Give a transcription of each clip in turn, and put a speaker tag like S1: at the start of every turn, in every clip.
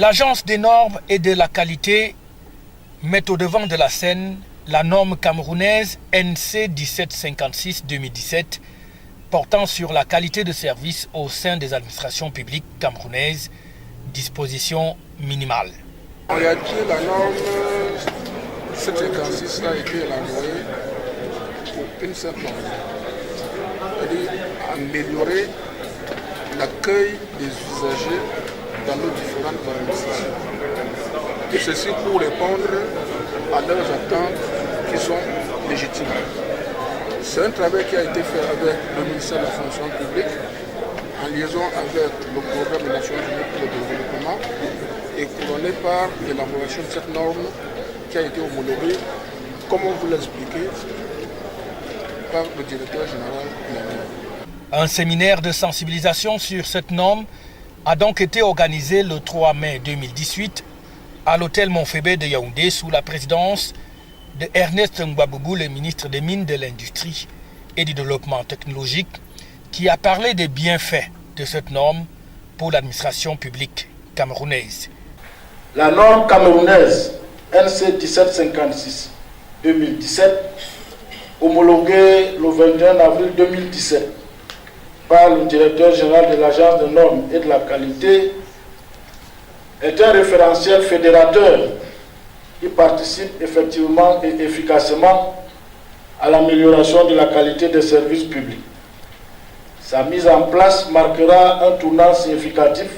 S1: L'Agence des normes et de la qualité met au devant de la scène la norme camerounaise NC 1756-2017 portant sur la qualité de service au sein des administrations publiques camerounaises, disposition minimale.
S2: En réalité, la norme 756 a été élaborée pour une simple raison, c'est-à-dire améliorer l'accueil des usagers dans nos différentes administrations. Et ceci pour répondre à leurs attentes qui sont légitimes. C'est un travail qui a été fait avec le ministère de la fonction publique, en liaison avec le programme des Nations Unies pour le développement, et couronné par l'élaboration de cette norme qui a été homologuée, comme on vous l'a expliqué, par le directeur général de la norme.
S1: Un séminaire de sensibilisation sur cette norme a donc été organisé le 3 mai 2018 à l'hôtel Montfébé de Yaoundé sous la présidence de Ernest Ngbaboubou, le ministre des Mines, de l'Industrie et du Développement technologique, qui a parlé des bienfaits de cette norme pour l'administration publique camerounaise.
S3: La norme camerounaise NC 1756-2017, homologuée le 21 avril 2017 par le directeur général de l'Agence des normes et de la qualité, est un référentiel fédérateur qui participe effectivement et efficacement à l'amélioration de la qualité des services publics. Sa mise en place marquera un tournant significatif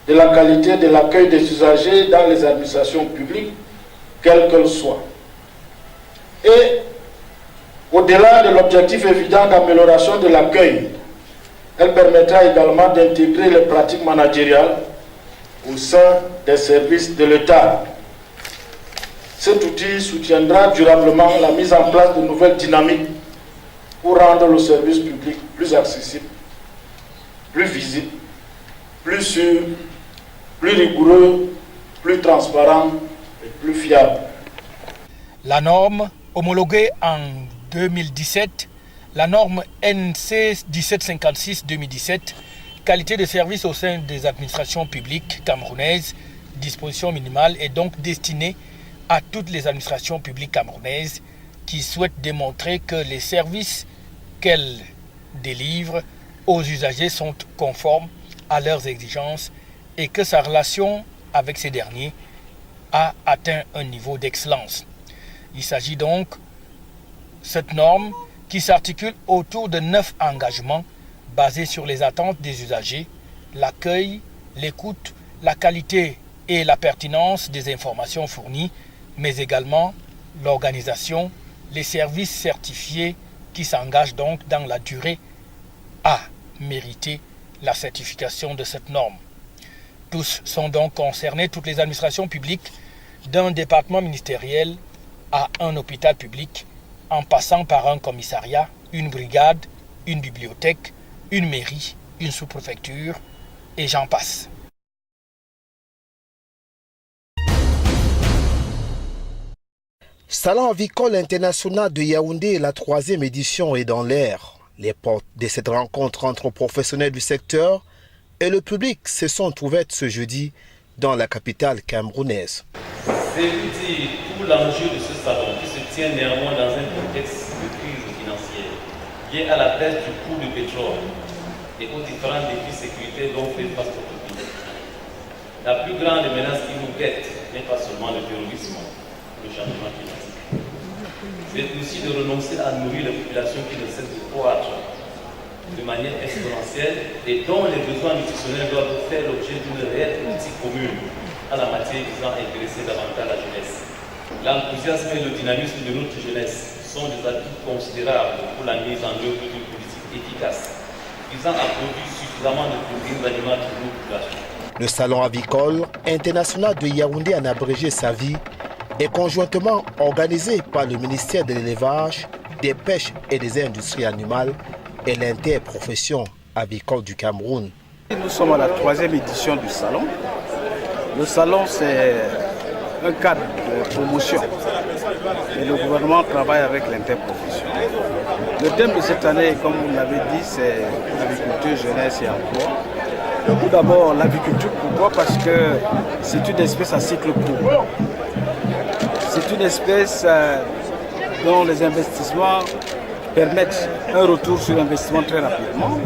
S3: de la qualité de l'accueil des usagers dans les administrations publiques, quelles qu'elles soient. Et au-delà de l'objectif évident d'amélioration de l'accueil, elle permettra également d'intégrer les pratiques managériales au sein des services de l'État. Cet outil soutiendra durablement la mise en place de nouvelles dynamiques pour rendre le service public plus accessible, plus visible, plus sûr, plus rigoureux, plus transparent et plus fiable.
S1: La norme homologuée en 2017, la norme NC 1756-2017, qualité de service au sein des administrations publiques camerounaises, disposition minimale, est donc destinée à toutes les administrations publiques camerounaises qui souhaitent démontrer que les services qu'elles délivrent aux usagers sont conformes à leurs exigences et que sa relation avec ces derniers a atteint un niveau d'excellence. Il s'agit donc de cette norme qui s'articule autour de 9 engagements basés sur les attentes des usagers, l'accueil, l'écoute, la qualité et la pertinence des informations fournies, mais également l'organisation, les services certifiés qui s'engagent donc dans la durée à mériter la certification de cette norme. Tous sont donc concernés, toutes les administrations publiques, d'un département ministériel à un hôpital public, en passant par un commissariat, une brigade, une bibliothèque, une mairie, une sous-préfecture, et j'en passe.
S4: Salon avicole international de Yaoundé, la 3e édition est dans l'air. Les portes de cette rencontre entre professionnels du secteur et le public se sont ouvertes ce jeudi dans la capitale camerounaise.
S5: C'est tout l'enjeu de ce salon qui se tient néanmoins dans un contexte de crise financière liée à la baisse du coût du pétrole et aux différents défis sécuritaires dont fait face notre pays. La plus grande menace qui nous guette n'est pas seulement le terrorisme, le changement climatique. C'est aussi de renoncer à nourrir les populations qui ne cessent de croître de manière exponentielle et dont les besoins nutritionnels doivent faire l'objet d'une réelle politique commune à la matière visant à intéresser davantage la jeunesse. L'enthousiasme et le dynamisme de notre jeunesse sont des atouts considérables pour la mise en œuvre d'une politique efficace visant à produire suffisamment de protéines animales pour nos populations.
S4: Le salon avicole international de Yaoundé, en abrégé sa vie, est conjointement organisé par le ministère de l'élevage, des pêches et des industries animales et l'interprofession avicole du Cameroun.
S6: Nous sommes à la 3e édition du salon. Le salon, c'est un cadre de promotion et le gouvernement travaille avec l'interprofession. Le thème de cette année, comme vous l'avez dit, c'est agriculture, jeunesse et emploi. Tout d'abord, l'aviculture, pourquoi? Parce que c'est une espèce à cycle court. C'est une espèce dont les investissements permettent un retour sur investissement très rapidement.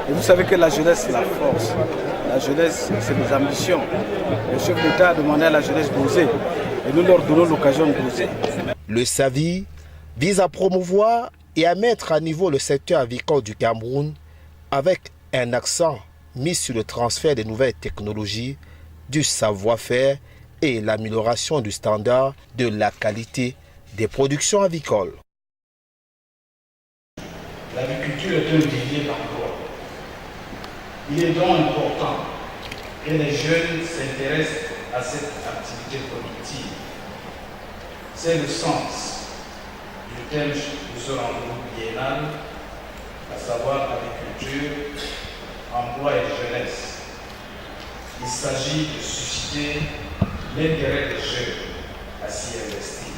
S6: Et vous savez que la jeunesse, c'est la force. La jeunesse, c'est des ambitions. Le chef d'État a demandé à la jeunesse d'oser. Et nous leur donnons l'occasion d'oser.
S4: Le SAVI vise à promouvoir et à mettre à niveau le secteur avicole du Cameroun avec un accent mis sur le transfert des nouvelles technologies, du savoir-faire et l'amélioration du standard de la qualité des productions avicoles.
S3: L'agriculture est un vivier d'emploi. Il est donc important que les jeunes s'intéressent à cette activité productive. C'est le sens du thème de ce rendez-vous biennal, à savoir agriculture, emploi et jeunesse. Il s'agit de susciter l'intérêt des jeunes à s'y investir.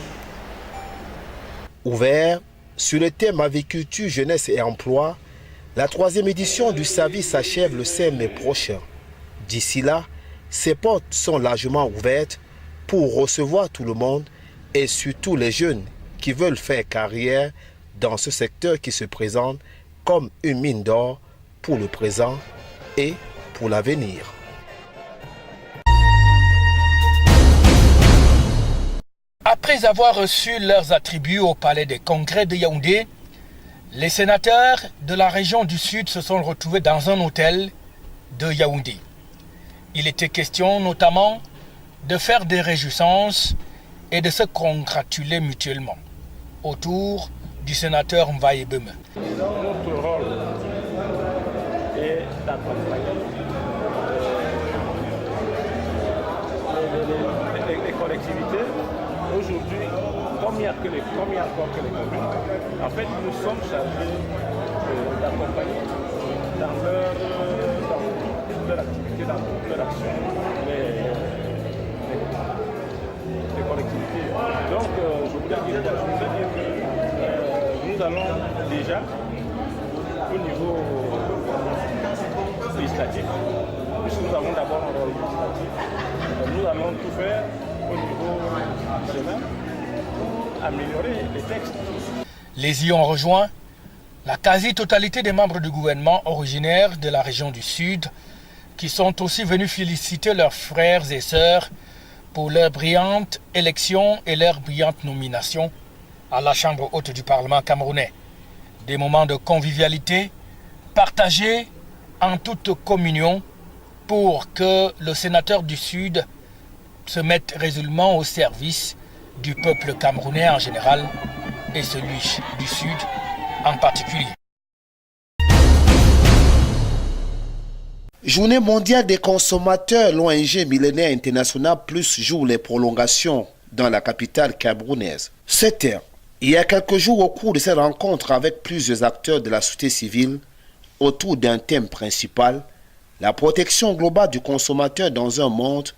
S4: Ouvert sur le thème agriculture, jeunesse et emploi, la 3e édition du SAVI s'achève le 5 mai prochain. D'ici là, ses portes sont largement ouvertes pour recevoir tout le monde et surtout les jeunes qui veulent faire carrière dans ce secteur qui se présente comme une mine d'or pour le présent et pour l'avenir.
S1: Après avoir reçu leurs attributs au palais des congrès de Yaoundé, les sénateurs de la région du Sud se sont retrouvés dans un hôtel de Yaoundé. Il était question notamment de faire des réjouissances et de se congratuler mutuellement autour du sénateur Mvaye Beme.
S7: Notre rôle est d'accompagner les collectivités. Aujourd'hui, comme il n'y a encore que les communes, en fait, nous sommes chargés d'accompagner dans leur activité, dans toute leur action, les collectivités. Donc, je voulais dire que nous allons déjà, au niveau législatif, puisque nous avons d'abord un rôle législatif, nous allons tout faire au niveau national pour améliorer les textes.
S1: Les y ont rejoint la quasi-totalité des membres du gouvernement originaires de la région du Sud qui sont aussi venus féliciter leurs frères et sœurs pour leur brillante élection et leur brillante nomination à la Chambre haute du Parlement camerounais. Des moments de convivialité partagés en toute communion pour que le sénateur du Sud se mette résolument au service du peuple camerounais en général et celui du Sud en particulier.
S4: Journée mondiale des consommateurs, l'ONG Millénaire International Plus joue les prolongations dans la capitale camerounaise. C'était il y a quelques jours au cours de cette rencontre avec plusieurs acteurs de la société civile autour d'un thème principal, la protection globale du consommateur dans un monde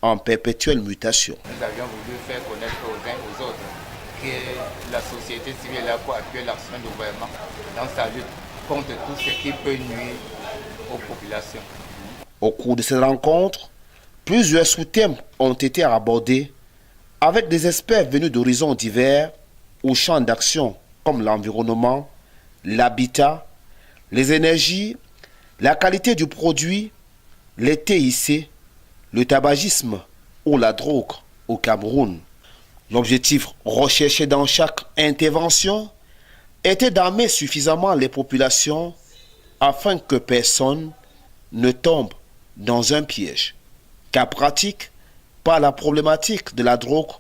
S4: en perpétuelle mutation.
S8: Nous avions voulu faire connaître aux uns aux autres que la société civile est là pour appuyer l'action du gouvernement dans sa lutte contre tout ce qui peut nuire aux populations.
S4: Au cours de cette rencontre, plusieurs sous-thèmes ont été abordés avec des experts venus d'horizons divers aux champs d'action comme l'environnement, l'habitat, les énergies, la qualité du produit, les TIC, le tabagisme ou la drogue au Cameroun. L'objectif recherché dans chaque intervention était d'armer suffisamment les populations afin que personne ne tombe dans un piège. Cas pratique, par la problématique de la drogue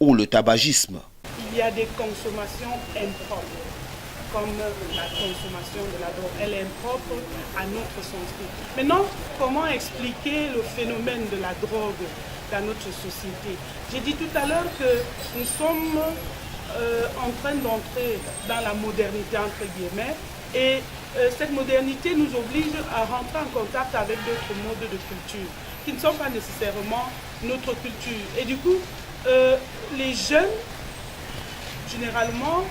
S4: ou le tabagisme.
S9: Il y a des consommations impropres, comme la consommation de la drogue. Elle est impropre à notre société. Maintenant, comment expliquer le phénomène de la drogue dans notre société? J'ai dit tout à l'heure que nous sommes en train d'entrer dans la modernité, entre guillemets, et cette modernité nous oblige à rentrer en contact avec d'autres modes de culture, qui ne sont pas nécessairement notre culture. Et du coup, les jeunes, généralement,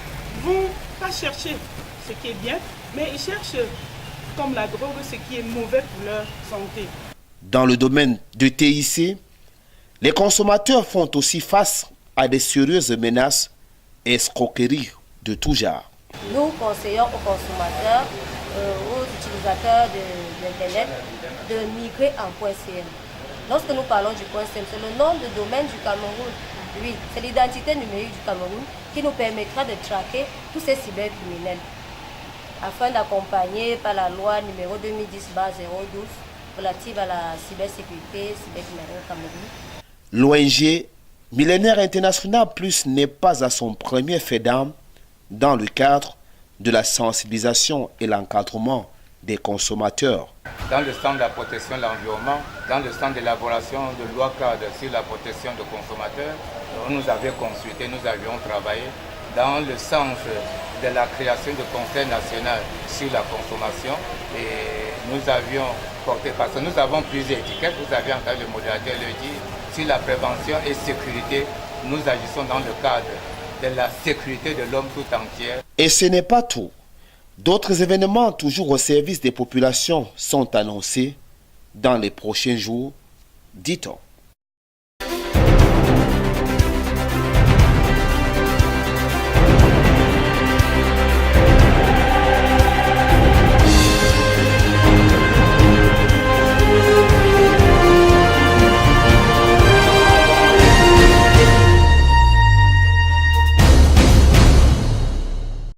S9: vont pas chercher ce qui est bien, mais ils cherchent comme la drogue, ce qui est mauvais pour leur santé.
S4: Dans le domaine du TIC, les consommateurs font aussi face à des sérieuses menaces et escroqueries de tout genre.
S10: Nous conseillons aux consommateurs, aux utilisateurs d'Internet de migrer en .cm. Lorsque nous parlons du .cm, c'est le nom de domaine du Cameroun. Oui, c'est l'identité numérique du Cameroun qui nous permettra de traquer tous ces cybercriminels afin d'accompagner par la loi numéro 2010/012 relative à la cybersécurité cybercriminelle au Cameroun.
S4: L'ONG Millénaire International Plus n'est pas à son premier fait d'armes dans le cadre de la sensibilisation et l'encadrement des consommateurs.
S8: Dans le sens de la protection de l'environnement, dans le sens de l'élaboration de loi cadre sur la protection des consommateurs, nous avions consulté, nous avions travaillé dans le sens de la création de conseil national sur la consommation et nous avions porté, parce que nous avons plusieurs étiquettes, vous avez entendu le modérateur le dire, sur la prévention et sécurité, nous agissons dans le cadre de la sécurité de l'homme tout entier.
S4: Et ce n'est pas tout. D'autres événements toujours au service des populations sont annoncés dans les prochains jours, dit-on.